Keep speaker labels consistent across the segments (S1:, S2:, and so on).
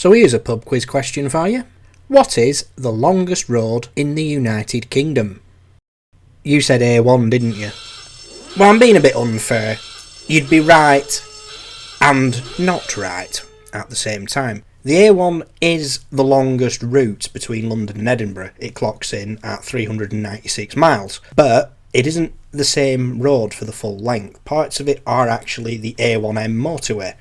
S1: So here's a pub quiz question for you. What is the longest road in the United Kingdom? You said A1, didn't you? Well, I'm being a bit unfair. You'd be right and not right at the same time. The A1 is the longest route between London and Edinburgh. It clocks in at 396 miles. But it isn't the same road for the full length. Parts of it are actually the A1M motorway.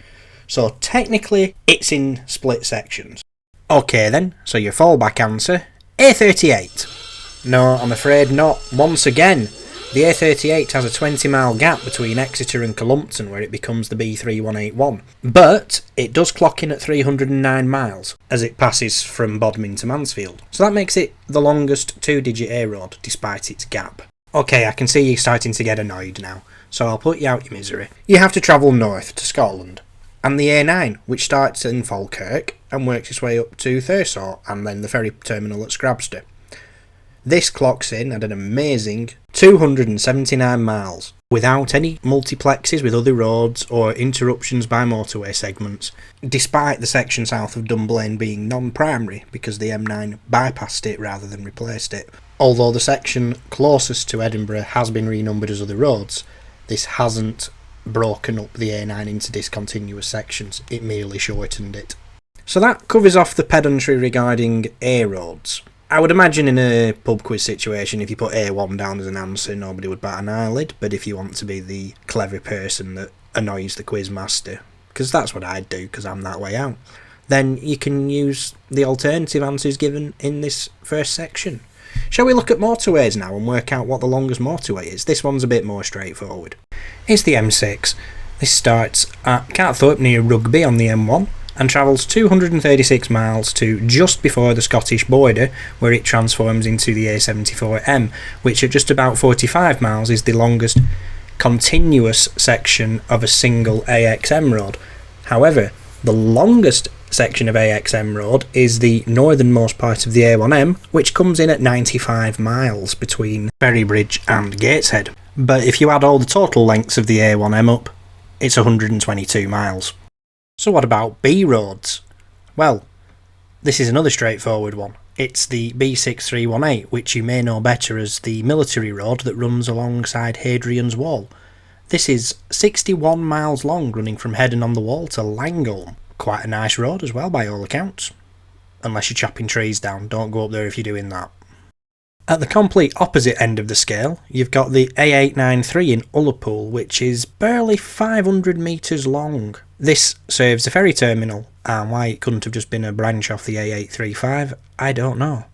S1: So technically, it's in split sections. Okay then, so your fallback answer, A38. No, I'm afraid not. Once again, the A38 has a 20-mile gap between Exeter and Cullompton where it becomes the B3181. But it does clock in at 309 miles as it passes from Bodmin to Mansfield. So that makes it the longest two-digit A road despite its gap. Okay, I can see you starting to get annoyed now, so I'll put you out your misery. You have to travel north to Scotland. And the A9, which starts in Falkirk and works its way up to Thurso and then the ferry terminal at Scrabster. This clocks in at an amazing 279 miles, without any multiplexes with other roads or interruptions by motorway segments, despite the section south of Dunblane being non-primary because the M9 bypassed it rather than replaced it. Although the section closest to Edinburgh has been renumbered as other roads, this hasn't broken up the A9 into discontinuous sections, it merely shortened it. So that covers off the pedantry regarding A roads. I would imagine in a pub quiz situation, if you put A1 down as an answer, nobody would bat an eyelid, but if you want to be the clever person that annoys the quiz master, because that's what I'd do, because I'm that way out, then you can use the alternative answers given in this first section. Shall we look at motorways now and work out what the longest motorway is? This one's a bit more straightforward. It's the M6. This starts at Carthorpe near Rugby on the M1 and travels 236 miles to just before the Scottish border, where it transforms into the A74M, which at just about 45 miles is the longest continuous section of a single AXM road. However, the longest section of AXM road is the northernmost part of the A1M, which comes in at 95 miles between Ferrybridge and Gateshead. But if you add all the total lengths of the A1M up, it's 122 miles. So what about B roads? Well, this is another straightforward one. It's the B6318, which you may know better as the military road that runs alongside Hadrian's Wall. This is 61 miles long, running from Headon-on-the-Wall to Langholm. Quite a nice road as well, by all accounts. Unless you're chopping trees down, don't go up there if you're doing that. At the complete opposite end of the scale, you've got the A893 in Ullapool, which is barely 500 metres long. This serves the ferry terminal, and why it couldn't have just been a branch off the A835, I don't know.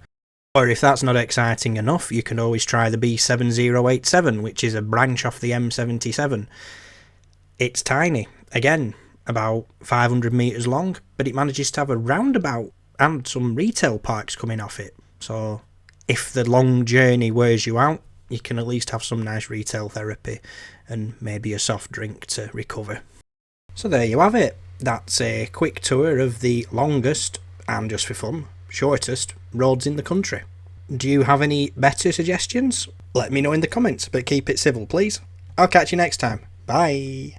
S1: Or if that's not exciting enough, you can always try the B7087, which is a branch off the M77. It's tiny, again, about 500 metres long, but it manages to have a roundabout and some retail parks coming off it. So if the long journey wears you out, you can at least have some nice retail therapy and maybe a soft drink to recover. So there you have it. That's a quick tour of the longest, and just for fun, shortest roads in the country. Do you have any better suggestions? Let me know in the comments, but keep it civil, please. I'll catch you next time. Bye.